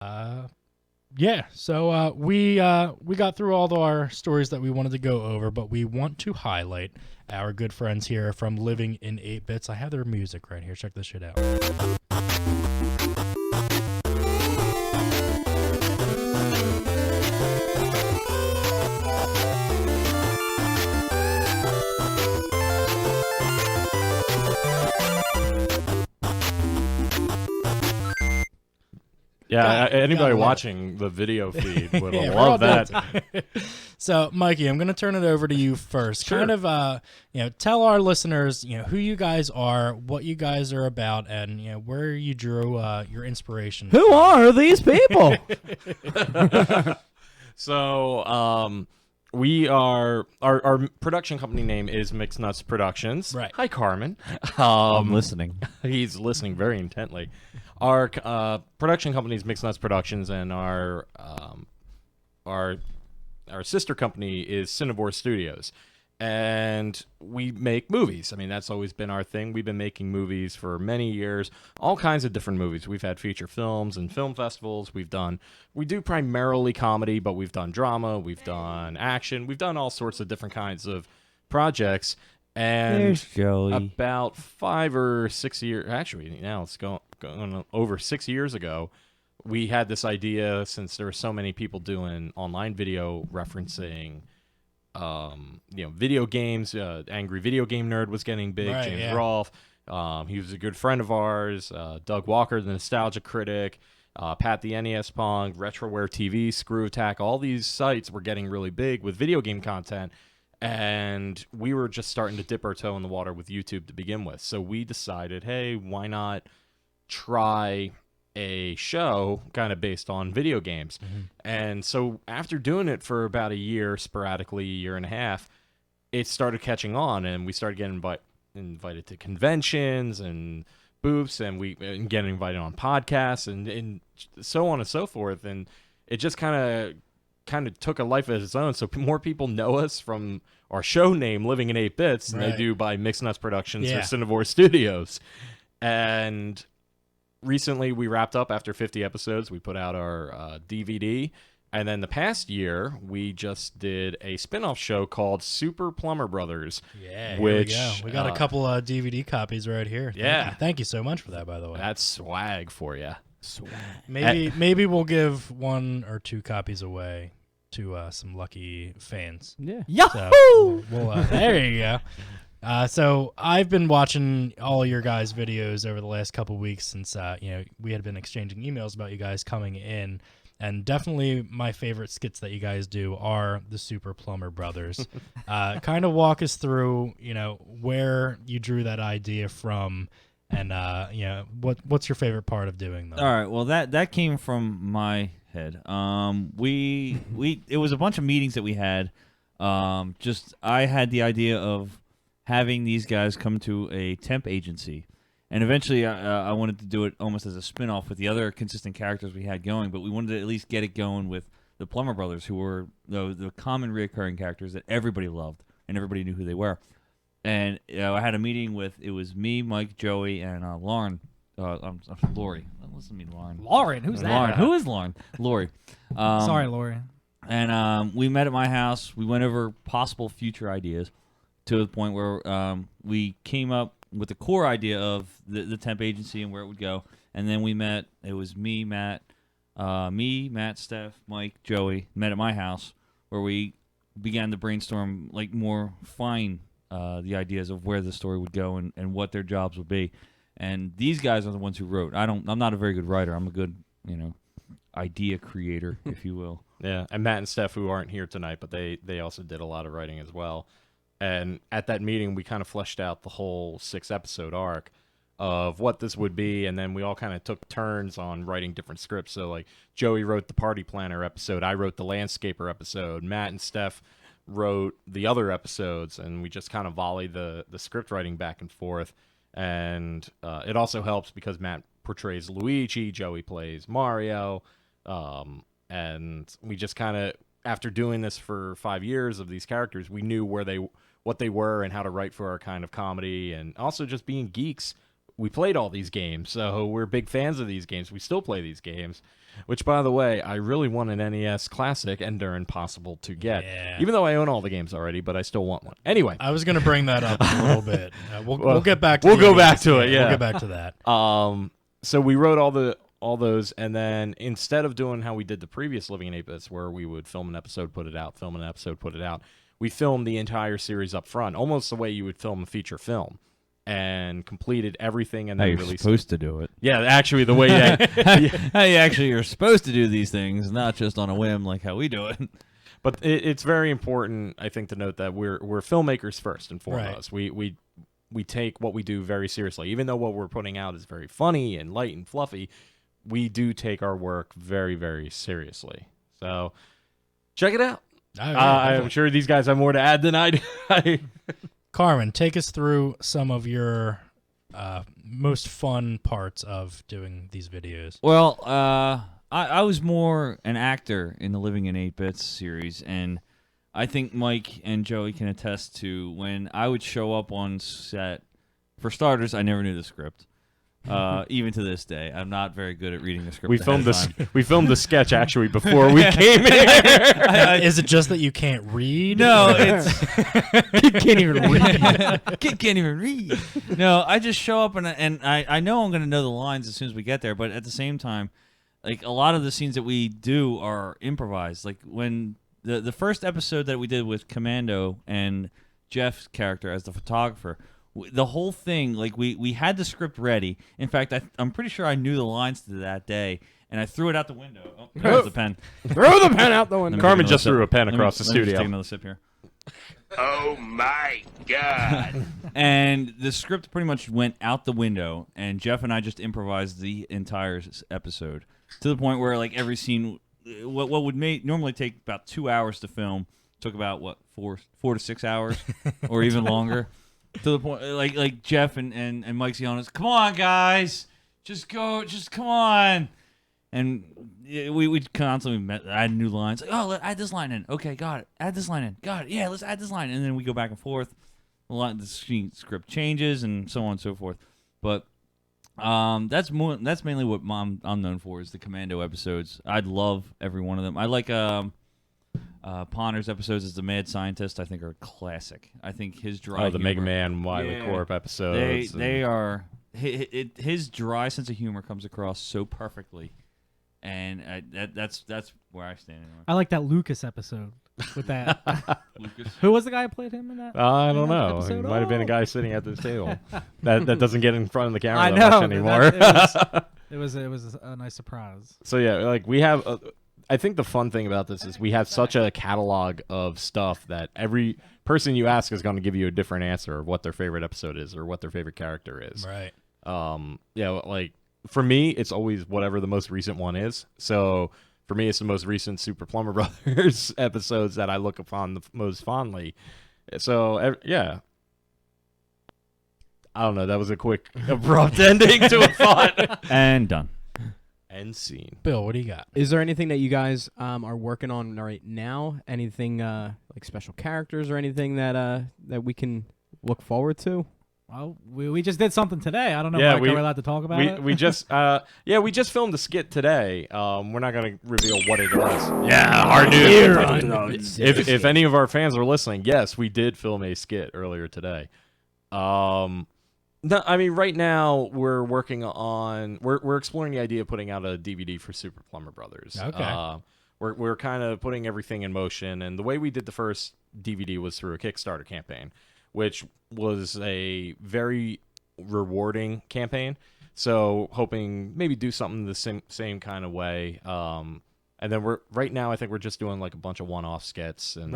Uh, yeah. So we got through all of our stories that we wanted to go over, but we want to highlight our good friends here from Living in 8 Bits. I have their music right here. Check this shit out. Yeah, anybody gotta love watching the video feed would Yeah, love we're all that. So, Mikey, I'm going to turn it over to you first. Sure. Kind of, tell our listeners, who you guys are, what you guys are about, and where you drew your inspiration. Who are these people? So, we are our production company name is Mixed Nuts Productions. Right. Hi, Carmen. I'm listening. He's listening very intently. Our production company is Mixed Nuts Productions, and our sister company is Cinevore Studios. And we make movies. I mean, that's always been our thing. We've been making movies for many years, all kinds of different movies. We've had feature films and film festivals. We do primarily comedy, but we've done drama, we've done action, we've done all sorts of different kinds of projects. And There's Joey. about 5 or 6 years, actually, now it's going over 6 years ago, we had this idea, since there were so many people doing online video referencing video games. Angry Video Game Nerd was getting big. Right, James yeah. Rolfe. He was a good friend of ours. Doug Walker, the Nostalgia Critic. Pat the NES Pong. Retroware TV. Screw Attack. All these sites were getting really big with video game content. And we were just starting to dip our toe in the water with YouTube to begin with. So we decided, hey, why not try a show kind of based on video games. And so after doing it for about a year, sporadically, a year and a half, it started catching on, and we started getting invited to conventions and booths, and getting invited on podcasts and so on and so forth. And it just kind of took a life of its own. So more people know us from our show name, Living in 8 Bits, than they do by Mixed Nuts Productions or Cinevore Studios. And recently, we wrapped up after 50 episodes. We put out our DVD. And then the past year, we just did a spin-off show called Super Plumber Brothers. Yeah, here which, we go. We got a couple DVD copies right here. Thank you so much for that, by the way. That's swag for you. Maybe we'll give 1 or 2 copies away to some lucky fans. Yeah. So there you go. So I've been watching all your guys' videos over the last couple weeks since we had been exchanging emails about you guys coming in, and definitely my favorite skits that you guys do are the Super Plumber Brothers. Kind of walk us through, where you drew that idea from, and what's your favorite part of doing them? All right. Well, that came from my head. It was a bunch of meetings that we had. I had the idea of having these guys come to a temp agency, and eventually I wanted to do it almost as a spin-off with the other consistent characters we had going, but we wanted to at least get it going with the Plumber Brothers, who were the common reoccurring characters that everybody loved and everybody knew who they were. And I had a meeting it was me, Mike, Joey, and Lauren. Lori. Listen to me, Lauren. Lauren? Who's that? Lauren. Who is Lauren? Lori. Sorry, Lauren. And we met at my house. We went over possible future ideas to the point where we came up with the core idea of the temp agency and where it would go. And then we met. It was me, Matt, Steph, Mike, Joey, met at my house where we began to brainstorm more fine the ideas of where the story would go and what their jobs would be. And these guys are the ones who wrote. I'm not a very good writer. I'm a good, idea creator, if you will. Yeah, and Matt and Steph, who aren't here tonight, but they also did a lot of writing as well. And at that meeting, we kind of fleshed out the whole 6-episode arc of what this would be, and then we all kind of took turns on writing different scripts. So, like, Joey wrote the Party Planner episode, I wrote the Landscaper episode, Matt and Steph wrote the other episodes, and we just kind of volleyed the script writing back and forth. And it also helps because Matt portrays Luigi, Joey plays Mario, and we just kind of, after doing this for 5 years of these characters, we knew what they were and how to write for our kind of comedy, and also just being geeks we played all these games, so we're big fans of these games. We still play these games, which, by the way, I really want an NES Classic, and they're impossible to get. Yeah. Even though I own all the games already, but I still want one. Anyway. I was going to bring that up a little bit. We'll get back to We'll the go NES. back to it, yeah. We'll get back to that. So we wrote all those, and then instead of doing how we did the previous Living in 8-Bits, where we would film an episode, put it out, film an episode, put it out, we filmed the entire series up front, almost the way you would film a feature film, and completed everything and How then you're released supposed to do it. Yeah, actually, the way How you actually are supposed to do these things, not just on a whim like how we do it. But it's very important, I think, to note that we're filmmakers first and foremost. Right. We take what we do very seriously. Even though what we're putting out is very funny and light and fluffy, we do take our work very, very seriously. So check it out. I'm sure these guys have more to add than I do. Carmen, take us through some of your most fun parts of doing these videos. Well, I was more an actor in the Living in 8-Bits series, and I think Mike and Joey can attest to when I would show up on set. For starters, I never knew the script. Even to this day, I'm not very good at reading the script. We filmed the sketch actually before we came here. Is it just that you can't read? No, it's Can't even read. can't even read. No, I just show up and I know I'm gonna know the lines as soon as we get there, but at the same time, like a lot of the scenes that we do are improvised. Like when the first episode that we did with Commando and Jeff's character as the photographer. The whole thing, like we had the script ready. In fact, I'm pretty sure I knew the lines to that day, and I threw it out the window. Oh, there's the pen. Throw the pen out the window. Carmen just threw a pen across the Let me just studio. take another sip here. Oh my God. And the script pretty much went out the window, and Jeff and I just improvised the entire episode to the point where, like, every scene, what would normally take about 2 hours to film, took about four to 6 hours, or even longer. To the point, like Jeff and Mike's yelling, "Come on, guys, just go, just come on!" And we constantly add new lines. Like, oh, add this line in. Okay, got it. Add this line in. Got it. Yeah, let's add this line. And then we go back and forth. The script changes and so on and so forth. But that's mainly what I'm known for is the Commando episodes. I love every one of them. I like Ponner's episodes as the mad scientist. I think are a classic. I think his dry the humor, Mega Man Wily Corp episodes. They are his dry sense of humor comes across so perfectly, and that's where I stand. Anyway. I like that Lucas episode with that. Lucas. Who was the guy who played him in that? I don't know. episode? It might have been a guy sitting at this table that doesn't get in front of the camera I that know much anymore. it was a nice surprise. So yeah, like we have. I think the fun thing about this is we have such a catalog of stuff that every person you ask is going to give you a different answer of what their favorite episode is or what their favorite character is. Right. Yeah, like for me, it's always whatever the most recent one is. So for me, it's the most recent Super Plumber Brothers episodes that I look upon the most fondly. So yeah. I don't know. That was a quick, abrupt ending to a thought. And done. End scene. Bill, what do you got? Is there anything that you guys are working on right now? Anything like special characters or anything that we can look forward to? Well, we just did something today. I don't know Yeah, if we're allowed to talk about it. We just we just filmed a skit today. We're not going to reveal what it was. Yeah, our news. If any of our fans are listening, yes, we did film a skit earlier today. No, I mean right now we're working on we're exploring the idea of putting out a DVD for Super Plumber Brothers. Okay. We're kind of putting everything in motion, and the way we did the first DVD was through a Kickstarter campaign, which was a very rewarding campaign. So hoping maybe do something the same kind of way. And then right now I think we're just doing like a bunch of one-off skits and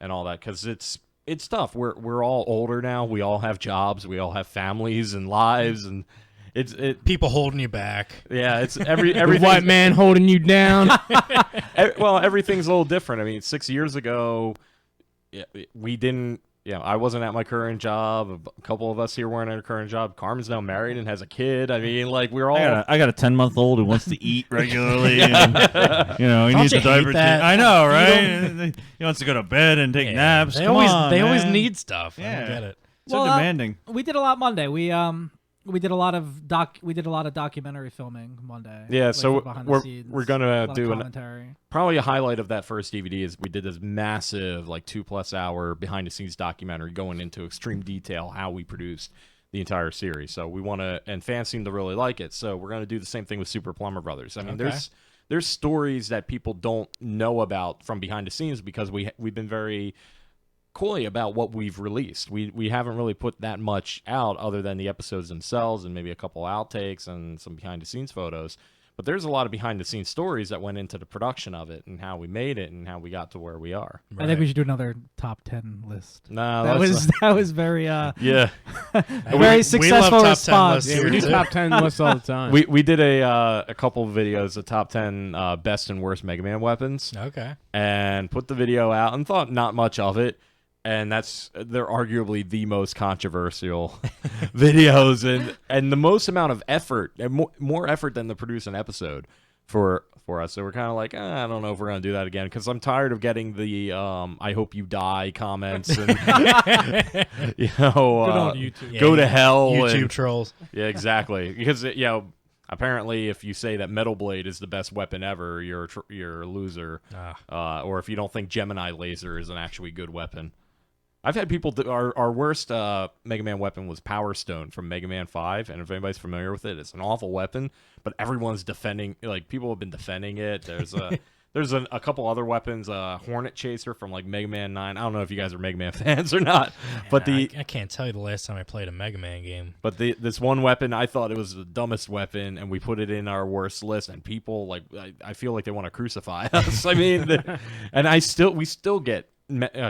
all that because it's tough. We're all older now. We all have jobs. We all have families and lives, and it's People holding you back. yeah. It's every White man holding you down. well, everything's a little different. I mean, 6 years ago, we didn't. I wasn't at my current job. A couple of us here weren't at our current job. Carmen's now married and has a kid. I mean, like we're all. I got a 10-month-old who wants to eat regularly. And, he Don't needs you a diaper. hate that? I know, right? He wants to go to bed and take naps. They Come always on, they always man. need stuff. I Yeah. don't get it. So demanding. We did a lot Monday. We we did a lot of documentary filming one day. Yeah, like, so behind the we're scenes, we're a gonna lot of do commentary. probably a highlight of that first DVD is we did this massive, like 2+ hour behind the scenes documentary going into extreme detail how we produced the entire series. So we want to, and fans seem to really like it. So we're gonna do the same thing with Super Plumber Brothers. I mean, Okay. there's stories that people don't know about from behind the scenes because we've been very coy about what we've released. We haven't really put that much out other than the episodes themselves and maybe a couple outtakes and some behind the scenes photos. But there's a lot of behind the scenes stories that went into the production of it and how we made it and how we got to where we are. I think we should do another top 10 list. No, That was very yeah. very successful top 10 response. lists Yeah, we do too. top 10 lists all the time. We did a couple of videos, the top 10 best and worst Mega Man weapons, Okay. and put the video out and thought not much of it. And they're arguably the most controversial videos and the most amount of effort and more effort than to produce an episode for us. So we're kind of like, I don't know if we're gonna do that again because I'm tired of getting the "I hope you die" comments and YouTube. go to hell. YouTube and, trolls. yeah, exactly. Because apparently, if you say that Metal Blade is the best weapon ever, you're a loser. Or if you don't think Gemini laser is an actually good weapon. I've had people our worst Mega Man weapon was Power Stone from Mega Man 5, and if anybody's familiar with it, it's an awful weapon, but everyone's defending, like people have been defending it. There's a couple other weapons, Hornet Chaser from like Mega Man 9. I don't know if you guys are Mega Man fans or not, but I can't tell you the last time I played a Mega Man game. But this one weapon, I thought it was the dumbest weapon, and we put it in our worst list, and people like I feel like they want to crucify us. I mean, and we still get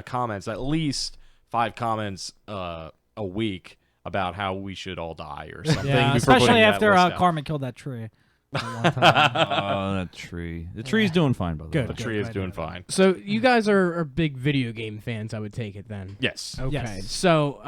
comments, at least 5 comments a week about how we should all die or something. Yeah, before putting especially that after list out. Carmen killed that tree. That one time. Oh, that tree. The tree's doing fine, by the Good. way. The tree is Right, doing right. fine. So you guys are big video game fans, I would take it then. Yes. Okay. Yes. So,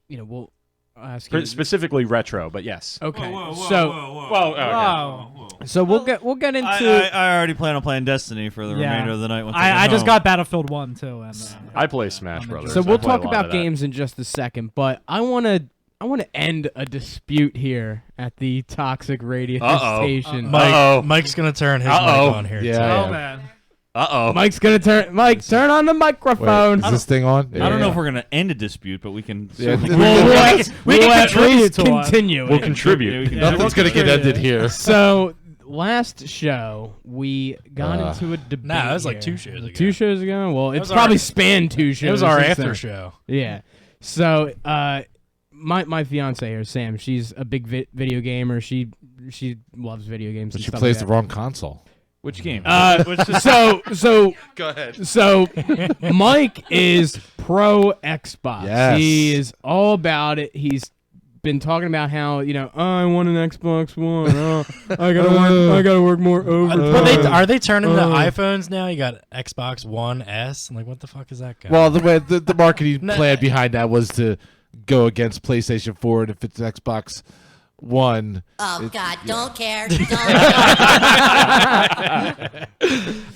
we'll ask you. Specifically retro, but yes. Okay. Whoa, so, Well, okay. Wow. so we'll get into. I already plan on playing Destiny for the Yeah. remainder of the night. Once I get just home. got Battlefield 1 too, and I play Smash I'm Brothers. So I we'll play a talk lot about of that. games in just a second, but I want to end a dispute here at the Toxic Radio Uh-oh. station. Uh-oh. Mike's gonna turn his Uh-oh. mic on here. Yeah, too. I oh am. man, Uh-oh. Mike's gonna turn. Mike, turn on the Wait, microphone. is this thing on? I don't know if we're gonna end a dispute, but we can. Yeah, certainly- we can at contribute least to it. continue. We'll it. contribute. Yeah, Nothing's we'll gonna get contribute. ended here. So last show we got into a debate. Nah, that was like here. 2 shows ago. 2 shows ago. Well, it's was probably our- spanned 2 shows. It was our since after then. show. Yeah. So, my fiance here, Sam, she's a big video gamer. She loves video games. But and she stuff plays like the wrong console. Which game? so Go ahead. so Mike is pro Xbox. Yes. He is all about it. He's been talking about how I want an Xbox One. I gotta work more overtime. Are they turning to iPhones now? You got Xbox One S. I'm like, what the fuck is that guy? Well, the way the marketing Nah. plan behind that was to go against PlayStation 4, and if it's Xbox One, Oh, God, don't care.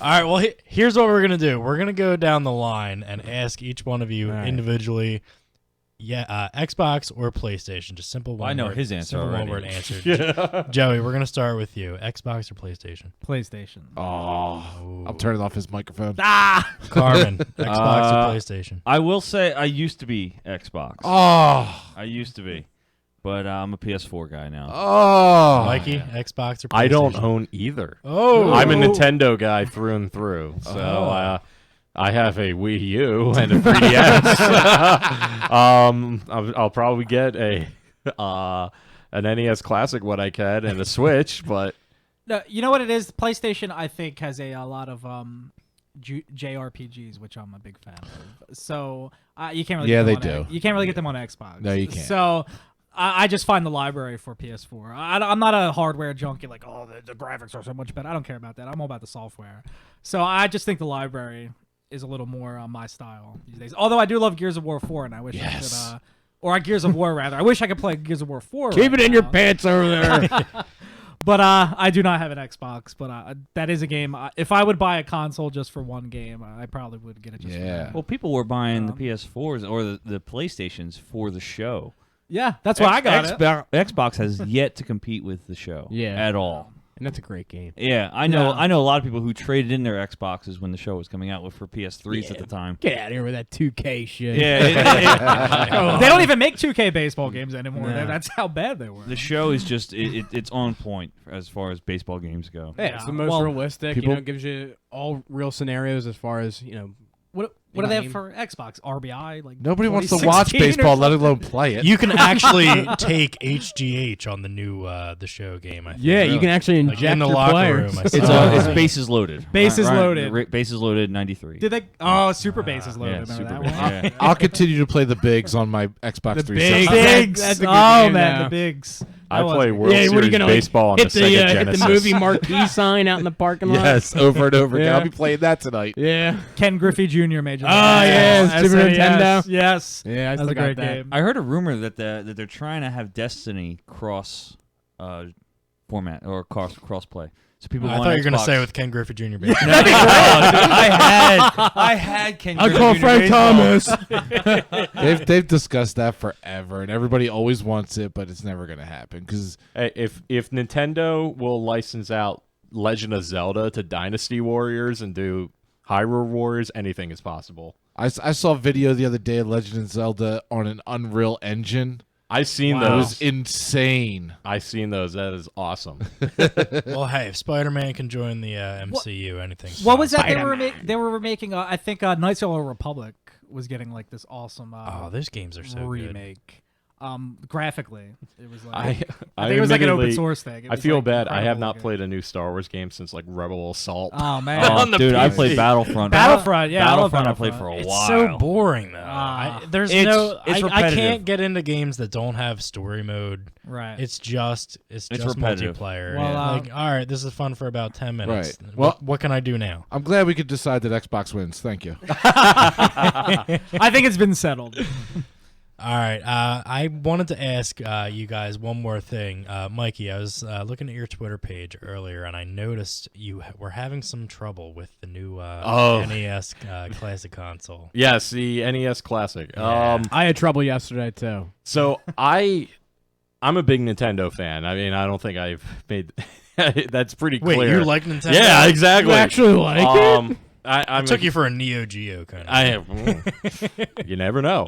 All right. Well, here's what we're gonna do. We're gonna go down the line and ask each one of you All right. individually. Yeah, Xbox or PlayStation. Just simple one. I know word, his answer simple already. one word answer. Joey, we're gonna start with you. Xbox or PlayStation? PlayStation. oh, I'm turning off his microphone. Carmen, Xbox Uh, or PlayStation? I will say I used to be Xbox. Oh, I used to be, but I'm a PS4 guy now. oh, Mikey, Xbox or PlayStation? I don't own either. Oh, I'm a Nintendo guy through and through. So Oh. I have a Wii U and a 3DS. I'll probably get an NES Classic when I can and a Switch, but No, you know what it is? PlayStation, I think, has a lot of JRPGs, which I'm a big fan of. So you can't really. Yeah, get them they on do. You can't really get them on Xbox. No, you can't. So I just find the library for PS4. I'm not a hardware junkie. Like, oh, the graphics are so much better. I don't care about that. I'm all about the software. So I just think the library is a little more my style these days. Although I do love Gears of War 4, and I wish I could. Or Gears of War rather. I wish I could play Gears of War 4. Keep right it in your now. pants over there. But I do not have an Xbox. But that is a game. If I would buy a console just for one game, I probably would get it just for Yeah. that. Well, people were buying the PS4s or the PlayStations for the show. Yeah, that's why I got it. Xbox has yet to compete with the show. Yeah. At all. And that's a great game. Yeah, I know. Yeah. I know a lot of people who traded in their Xboxes when the show was coming out for PS3s at the time. Get out of here with that 2K shit. Yeah, They don't even make 2K baseball games anymore. No. That's how bad they were. the show is just it's on point as far as baseball games go. Yeah, it's the Yeah. most Well, realistic. people- Gives you all real scenarios as far as What do they have game. for Xbox? RBI? Like Nobody wants to watch 2016 or baseball, let something? alone play it. You can actually take HGH on the new the show game. I think. Yeah, you can actually Like, inject in the your locker players. room. I It's saw. it's bases loaded. Bases loaded. Bases loaded 93. Did they? Oh, Super Bases loaded. yeah, Remember super that base. one? Yeah. I'll continue to play the bigs on my Xbox The 360. bigs. Bigs. That's a good Oh game man, now. the bigs. I That was play good. World Yeah, what are you Series gonna, like, baseball on the hit Sega hit Genesis. the movie marquee sign out in the parking lot. Yes, over and over again. Yeah. I'll be playing that tonight. Yeah. Ken Griffey Jr. Major. Oh, yeah, Super Nintendo. Yes. Yeah, I That's still a got great that. game. I heard a rumor that they're trying to have Destiny cross format or cross play. So people. I on thought you were going to Xbox- say with Ken Griffey Jr. baseball. I had Ken. I'll Griffey call Jr. Frank baseball. Thomas. They've discussed that forever, and everybody always wants it, but it's never going to happen because Hey, if Nintendo will license out Legend of Zelda to Dynasty Warriors and do Hyrule Warriors, anything is possible. I saw a video the other day of Legend of Zelda on an Unreal Engine. I've seen It was those. insane. I've seen those. That is awesome. Well, hey, if Spider-Man can join the MCU, anything's What was that Spider-Man. they were remaking? I think Knights of the Old Republic was getting like this awesome Oh, those games are so good. remake. Graphically, it was like I think it was like an open admittedly- source thing. It I was, feel like, bad. I have incredible not looking. played a new Star Wars game since like Rebel Assault. Oh man, On the Dude, I PC. played Battlefront. Battlefront, yeah, I love Battlefront. I played for a It's while. so boring though. Ah. There's It's I repetitive. can't get into games that don't have story mode. right? It's just repetitive. multiplayer. Well, like, all right, this is fun for about 10 minutes. Right. Well, Well- what can I do now? I'm glad we could decide that Xbox wins. Thank you. I think it's been settled. All right. I wanted to ask you guys one more thing. Mikey, I was looking at your Twitter page earlier, and I noticed you were having some trouble with the new NES Classic console. Yes, the NES Classic. Yeah. I had trouble yesterday too. So I'm a big Nintendo fan. I mean, I don't think I've made that's pretty Wait, clear. you like Nintendo? Yeah, exactly. You actually like it? I Took you for a Neo Geo kind of. I have. You never know.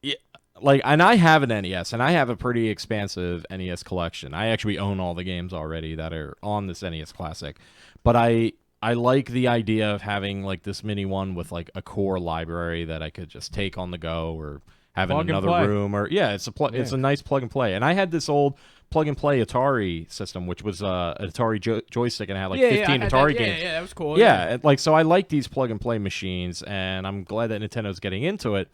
Yeah, like, and I have an NES, and I have a pretty expansive NES collection. I actually own all the games already that are on this NES Classic, but I like the idea of having like this mini one with like a core library that I could just take on the go or have Plug in and another play. room, or it's a nice plug and play. And I had this old plug and play Atari system, which was an Atari joystick, and I had like 15 Atari games. Yeah, that was cool. Yeah, like, so I like these plug and play machines, and I'm glad that Nintendo's getting into it.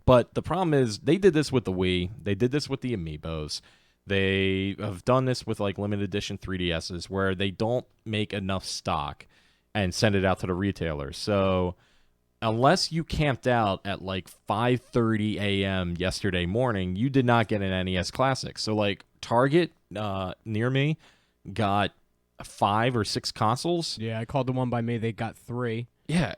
But the problem is, they did this with the Wii. They did this with the Amiibos. They have done this with like limited edition 3DSs, where they don't make enough stock and send it out to the retailers. So unless you camped out at like 5:30 a.m. yesterday morning, you did not get an NES Classic. So like Target near me got 5 or 6 consoles. Yeah, I called the one by me. They got 3. Yeah,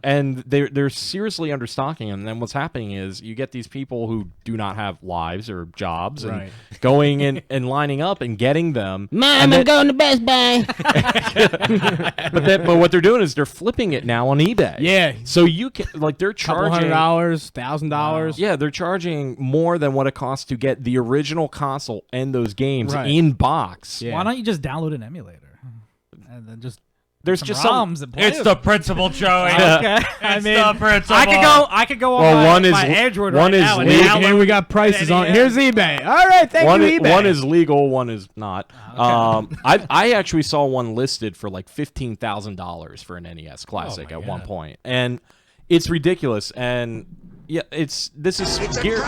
and they're seriously understocking them. And then what's happening is you get these people who do not have lives or jobs and Right. going in and lining up and getting them. Mom, I'm going to Best Buy. But what they're doing is they're flipping it now on eBay. Yeah, So you can, like, they're couple charging $100, $1,000. Yeah, they're charging more than what it costs to get the original console and those games Right. in box. Yeah. Why don't you just download an emulator and then just There's some just some. ROMs and play It's it? the principle, Joey. Okay. I It's mean, the principle. I could go on Well, my, one is- my Android one right is now and legal. download Here we got prices on. NES. Here's eBay. All right, thank One, you, eBay. one is legal, one is not. I actually saw one listed for like $15,000 for an NES Classic my at one God. point, and it's ridiculous. And yeah, it's geared.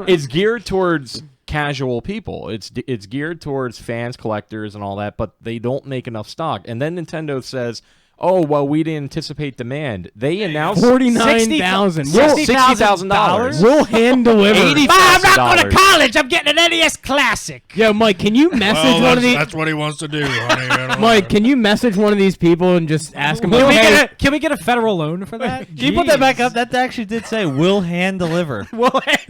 It's geared towards casual people. It's geared towards fans, collectors, and all that. But they don't make enough stock. And then Nintendo says, oh, well, we didn't anticipate demand. They announced $49,000. $60,000. We'll hand deliver. I'm not going to college. I'm getting an NES Classic. Yo, Mike, can you message one of these? That's what he wants to do, honey. Mike, can you message one of these people and just ask them? Can we get a federal loan for that? Can you put that back up? That actually did say will hand deliver. right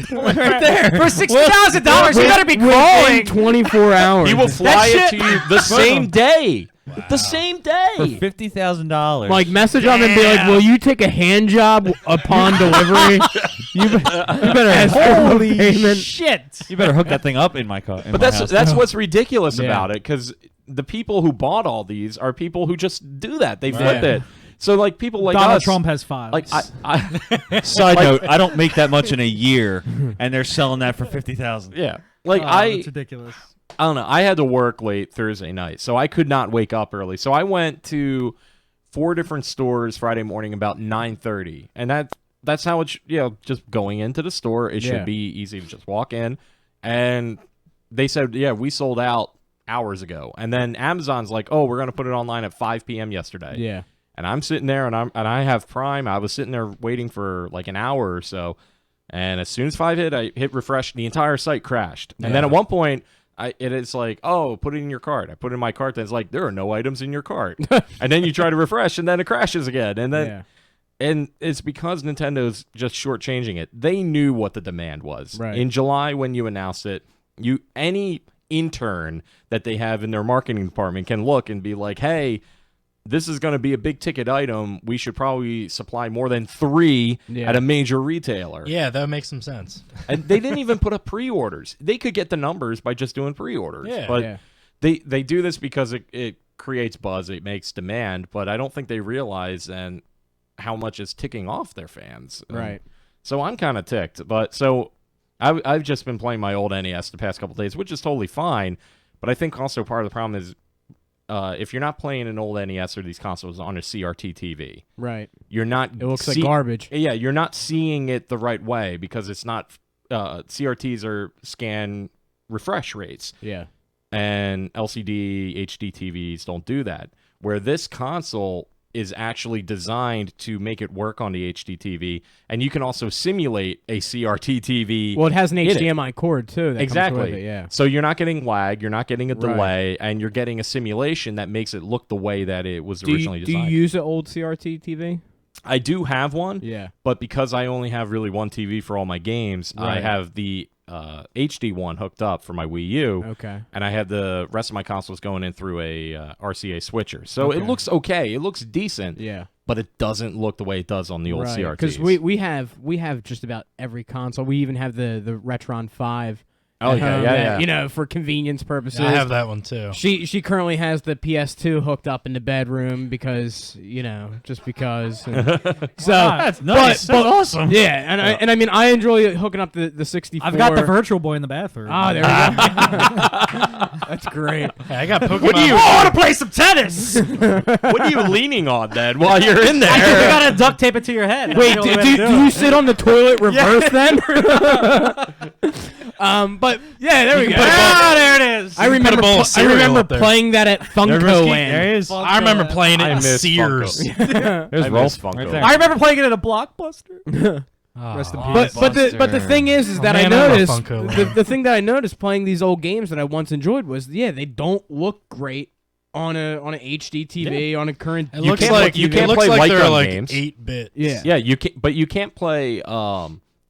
there. For $60,000, you better be crawling. 24 hours. He will fly it to you the same day. Wow. The same day. For $50,000. Like, message them and be like, will you take a hand job upon delivery? you better ask for payment. Shit. You better hook that thing up in my car. But that's what's ridiculous about it, because the people who bought all these are people who just do that. They flip it. So like people like Donald us, Trump has files. like Side note, I don't make that much in a year, and they're selling that for $50,000. yeah, like it's ridiculous. I don't know. I had to work late Thursday night, so I could not wake up early. So I went to 4 different stores Friday morning about 9:30, and that's how it's just going into the store. It should be easy to just walk in, and they said we sold out hours ago, and then Amazon's like, oh, we're gonna put it online at 5 p.m. yesterday. Yeah. And I'm sitting there, and I have Prime. I was sitting there waiting for like an hour or so, and as soon as 5 hit, I hit refresh. The entire site crashed, and then at one point. It's like, oh, put it in your cart. I put it in my cart. Then it's like, there are no items in your cart. And then you try to refresh, and then it crashes again. And then, and it's because Nintendo's just shortchanging it. They knew what the demand was. Right. In July, when you announced it, any intern that they have in their marketing department can look and be like, hey, this is going to be a big ticket item. We should probably supply more than 3 at a major retailer. Yeah, that makes some sense. And they didn't even put up pre-orders. They could get the numbers by just doing pre-orders. Yeah. But they do this because it creates buzz. It makes demand. But I don't think they realize and how much is ticking off their fans. Right. So I'm kind of ticked. But so I've just been playing my old NES the past couple days, which is totally fine. But I think also part of the problem is if you're not playing an old NES or these consoles on a CRT TV, Right. you're not. It looks like garbage. Yeah, you're not seeing it the right way because it's not. CRTs are scan refresh rates. Yeah. And LCD HD TVs don't do that. Where this console is actually designed to make it work on the HD TV, and you can also simulate a CRT TV. Well, it has an in it. HDMI cord too. That Exactly. Comes with it, yeah. So you're not getting lag, you're not getting a Right. delay, and you're getting a simulation that makes it look the way that it was originally Do designed. you use an old CRT TV? I do have one, Yeah. but because I only have really one TV for all my games, I Right. have the HD one hooked up for my Wii U, Okay. and I had the rest of my consoles going in through a RCA switcher. So Okay. it looks okay, it looks decent, Yeah. but it doesn't look the way it does on the old CRTs. Because we have just about every console. We even have the Retron 5. Oh, at yeah, home yeah, that, yeah. You know, for convenience purposes. I have that one too. She currently has the PS2 hooked up in the bedroom because, you know, just because. And so That's nice. But, That's awesome. yeah, and I mean I enjoy hooking up the 64. I've got the Virtual Boy in the bathroom. Ah, there we go. That's great. Hey, I got Pokemon. What do you? I want to play some tennis. What are you leaning on then while you're in there? I think you gotta duct tape it to your head. That's Wait, the only do way to do you it. sit on the toilet reverse then? But yeah, there we go. Ah, there it is. I remember, a bowl of I cereal remember up there. playing that at Funko There Land. is. I remember playing it I in miss Sears. Funko. There's I Rolf miss Funko. right there. I remember playing it at a Blockbuster. Oh, Rest in But the thing is that I man, I love noticed Funko the, Land. the thing that I noticed playing these old games that I once enjoyed was they don't look great on a HD TV on a current. It looks can't like play- you can't it looks play like light they're gun like games. 8-bit. Yeah. Yeah, you can, but you can't play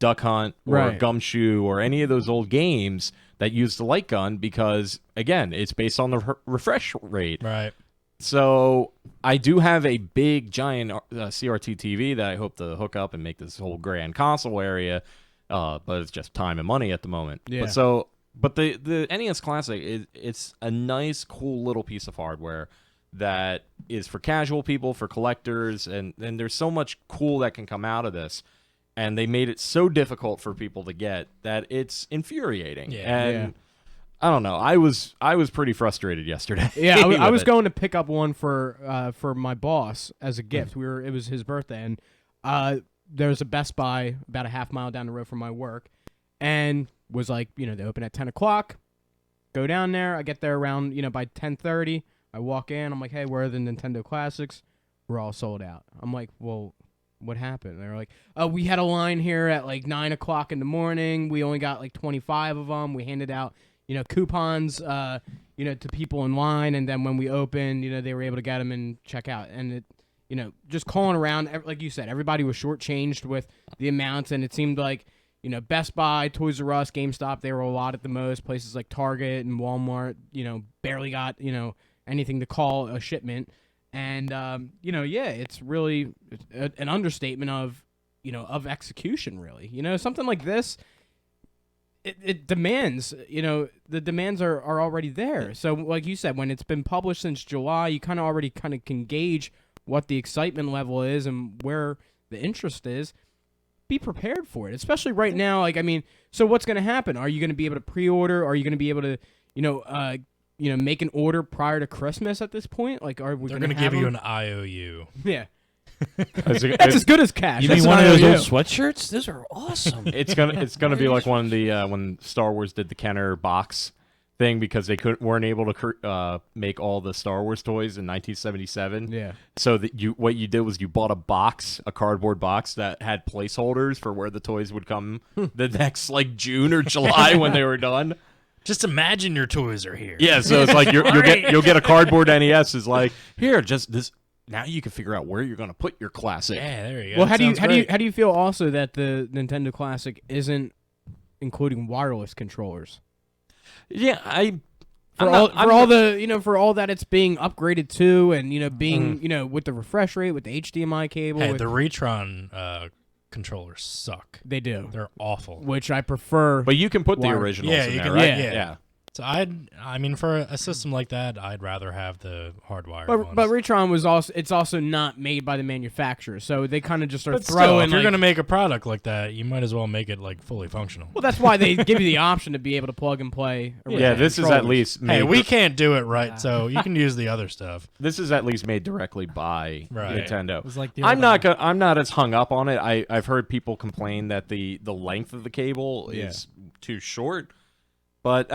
Duck Hunt or Right. Gumshoe or any of those old games that use the light gun because again, it's based on the refresh rate. Right. So I do have a big giant CRT TV that I hope to hook up and make this whole grand console area, but it's just time and money at the moment. Yeah. But the NES Classic it's a nice, cool little piece of hardware that is for casual people, for collectors, and there's so much cool that can come out of this. And they made it so difficult for people to get that it's infuriating. Yeah. And I don't know. I was pretty frustrated yesterday. Yeah, I with was it. going to pick up one for my boss as a gift. It was his birthday, and there was a Best Buy about a half mile down the road from my work, and was like, they open at 10 o'clock. Go down there. I get there around by 10:30. I walk in. I'm like, hey, where are the Nintendo Classics? were all sold out. I'm like, well, what happened? They're like, oh, we had a line here at like 9 o'clock in the morning. We only got like 25 of them. We handed out, coupons, to people in line. And then when we opened, they were able to get them and check out. And it, just calling around, like you said, everybody was shortchanged with the amounts. And it seemed like, Best Buy, Toys R Us, GameStop, they were a lot at the most. Places like Target and Walmart, barely got, anything to call a shipment. And, it's really an understatement of execution, really. Something like this, it demands, the demands are already there. So, like you said, when it's been published since July, you kind of can gauge what the excitement level is and where the interest is. Be prepared for it, especially right now. So what's going to happen? Are you going to be able to pre-order? Are you going to be able to, make an order prior to Christmas at this point? Like, are we? They're going to give you an IOU. Yeah, That's as good as cash. You That's mean one an of those IOU. old sweatshirts? Those are awesome. It's gonna be like one of the when Star Wars did the Kenner box thing because they weren't able to make all the Star Wars toys in 1977. Yeah. So that what you did was you bought a cardboard box that had placeholders for where the toys would come the next like June or July when they were done. Just imagine your toys are here. Yeah, so it's like you'll get a cardboard NES. Is like here, just this. Now you can figure out where you're going to put your classic. Yeah, there you go. Well, That how do sounds you feel also that the Nintendo Classic isn't including wireless controllers? Yeah, For all that it's being upgraded to, and being with the refresh rate, with the HDMI cable. Hey, with, the Retron controllers suck. they do, They're awful. which I prefer. But you can put the Wire- originals Yeah, in you there, can- right? yeah. So for a system like that, I'd rather have the hardwired ones. But Retron it's also not made by the manufacturer, so they kind of just are But still, throwing. if you're like- going to make a product like that, you might as well make it like fully functional. well, that's why they give you the option to be able to plug and play. Yeah, this is at least Hey, made we can't do it right, so you can use the other stuff. this is at least made directly by Right. Nintendo. It was like the I'm old, not as hung up on it. I've heard people complain that the length of the cable is too short, but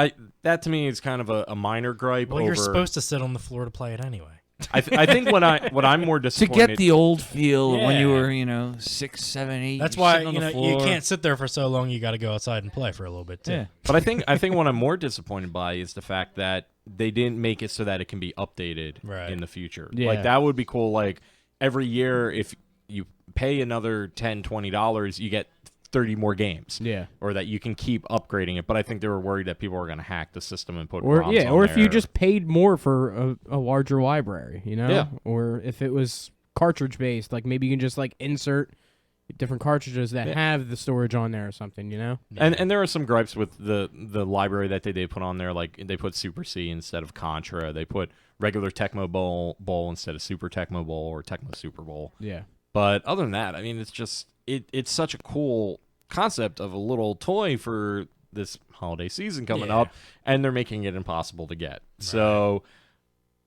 that to me is kind of a minor gripe. Well, over, you're supposed to sit on the floor to play it anyway. I think what I'm more to disappointed get the old feel when you Yeah. were, 6, 7, 8. That's you're why sitting on the you floor. can't sit there for so long. You got to go outside and play for a little bit too. Yeah. But I think what I'm more disappointed by is the fact that they didn't make it so that it can be updated Right. in the future. Yeah. Like that would be cool. Like every year, if you pay another $10, $20, you get 30 more games. Yeah. Or that you can keep upgrading it. But I think they were worried that people were going to hack the system and put Or ROMs on or if you there. just paid more for a larger library, Yeah. Or if it was cartridge based, like maybe you can just like insert different cartridges that have the storage on there or something, And there are some gripes with the library that they put on there. Like they put Super C instead of Contra. They put regular Tecmo Bowl instead of Super Tecmo Bowl or Tecmo Super Bowl. Yeah. But other than that, I mean, it's just it's such a cool concept of a little toy for this holiday season coming Yeah. up, and they're making it impossible to get. So,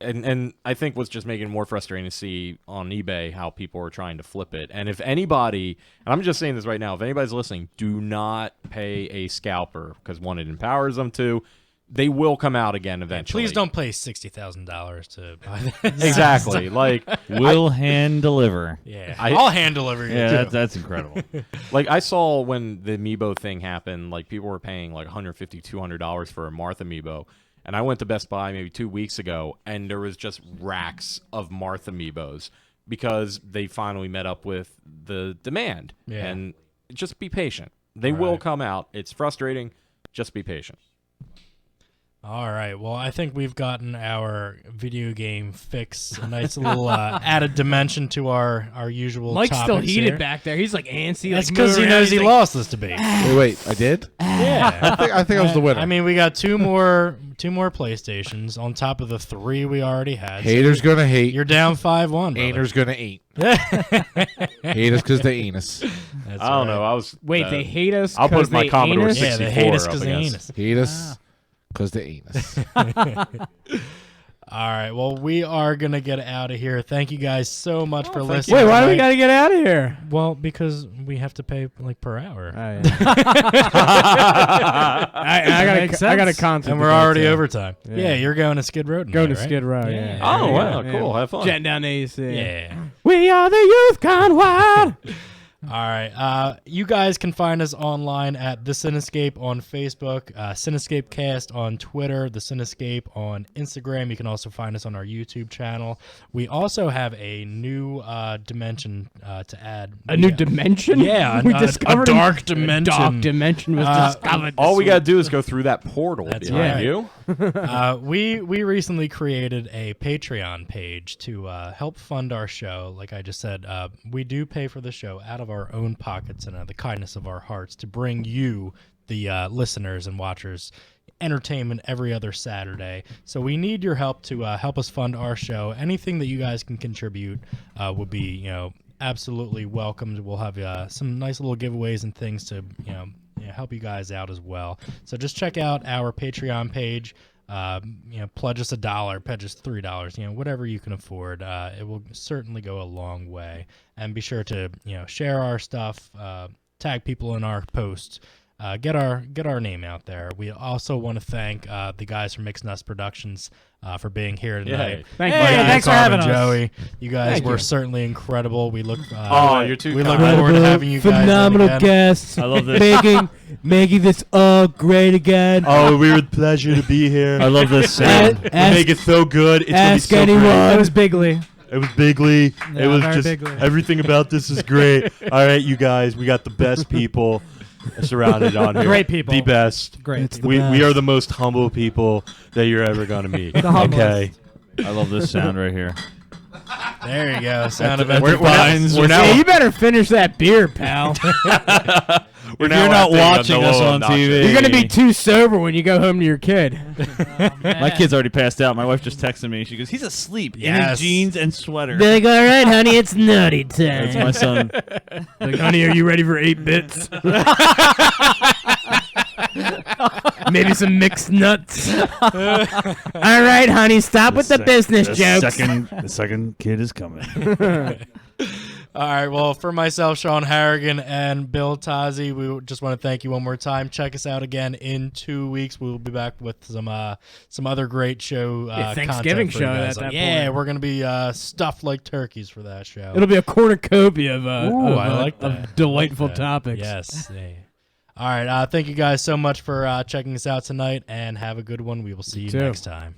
and I think what's just making it more frustrating to see on eBay how people are trying to flip it. And if anybody, and I'm just saying this right now, if anybody's listening, do not pay a scalper because one, it empowers them to. They will come out again eventually. Please don't pay $60,000 to buy this. Exactly. Like Will hand deliver. Yeah, I- I'll hand deliver you. Yeah, too. that's incredible. Like I saw when the Amiibo thing happened, like people were paying like $150, $200 for a Marth Amiibo. And I went to Best Buy maybe 2 weeks ago, and there was just racks of Marth Amiibos because they finally met up with the demand. Yeah. And just be patient. They will Right. come out. It's frustrating. Just be patient. All right. Well, I think we've gotten our video game fix. A nice little added dimension to our usual. Mike's still topics heated here. back there. He's like antsy. That's like because he moving knows he around. He's lost this debate. Wait, I did? Yeah. I think I was the winner. I mean, we got two more PlayStations on top of the 3 we already had. So Haters gonna hate. you're down 5-1. brother. Haters gonna eat. Haters because they anus. That's I don't right. know. I was Wait, they hate us. I'll put 'cause my they Commodore anus? 64 Yeah, they hate us up because they against. ain't us. Hate us because they anus. All right. Well, we are going to get out of here. Thank you guys so much for listening. Wait, why do we tonight. got to get out of here? Well, because we have to pay like per hour. I got a concert. And to we're go already to. overtime. Yeah. Yeah, you're going to Skid Row tonight, Going to right? Skid Row, Yeah. yeah. Oh, wow. Yeah. Cool. Have fun. Jetting down to AC. Yeah. We are the youth gone wild. All right. You guys can find us online at The Cinescape on Facebook, Cinescape Cast on Twitter, The Cinescape on Instagram. You can also find us on our YouTube channel. We also have a new dimension to add. A new dimension? Yeah, we a discovered dark dimension. A dark dimension was discovered. All we got to do is go through that portal That's behind right. you. We recently created a Patreon page to help fund our show. Like I just said, we do pay for the show out of our own pockets and the kindness of our hearts to bring you, the listeners and watchers, entertainment every other Saturday. So we need your help to help us fund our show. Anything that you guys can contribute would be, absolutely welcomed. We'll have some nice little giveaways and things to, help you guys out as well. So just check out our Patreon page. Pledge us $1, pledge us $3, whatever you can afford. It will certainly go a long way. And be sure to, share our stuff, tag people in our posts, get our name out there. We also want to thank the guys from Mixed Nuts Productions for being here tonight. Thank Hey, you. Mikey, thanks for Carmen, having us. Joey, you guys Thank were you. certainly incredible. We look You're too we look kind. forward to having you guys in Phenomenal again. guests. I love this. making this all great again. Oh, we were a pleasure to be here. I love this sound. We make it so good. It's gonna be ask so anyone. great. It was Bigly. It was bigly. Yeah, it was very just bigly. everything about this is great. All right, you guys, we got the best people surrounded on here. Great people. The best. Great. We are the most humble people that you're ever gonna meet. The humblest. Okay. I love this sound right here. There you go. Sound of We're Yeah, you better finish that beer, pal. We're If you're not acting watching us low on obnoxious. TV, You're gonna be too sober when you go home to your kid. My kid's already passed out. My wife just texted me. She goes, "He's asleep in Yes. his jeans and sweater." Like, all right, honey, it's nutty time. That's my son. Like, honey, are you ready for 8 bits? Maybe some mixed nuts. All right, honey, stop with the business jokes. The second kid is coming. All right. Well, for myself, Sean Harrigan, and Bill Tozzi, we just want to thank you one more time. Check us out again in 2 weeks. We will be back with some other great show. Thanksgiving content for you show guys. at that Yeah, point. we're gonna be stuffed like turkeys for that show. It'll be a cornucopia of, I like that. of delightful I like that. topics. Yes. Yeah. All right. Thank you guys so much for checking us out tonight, and have a good one. We will see you too. next time.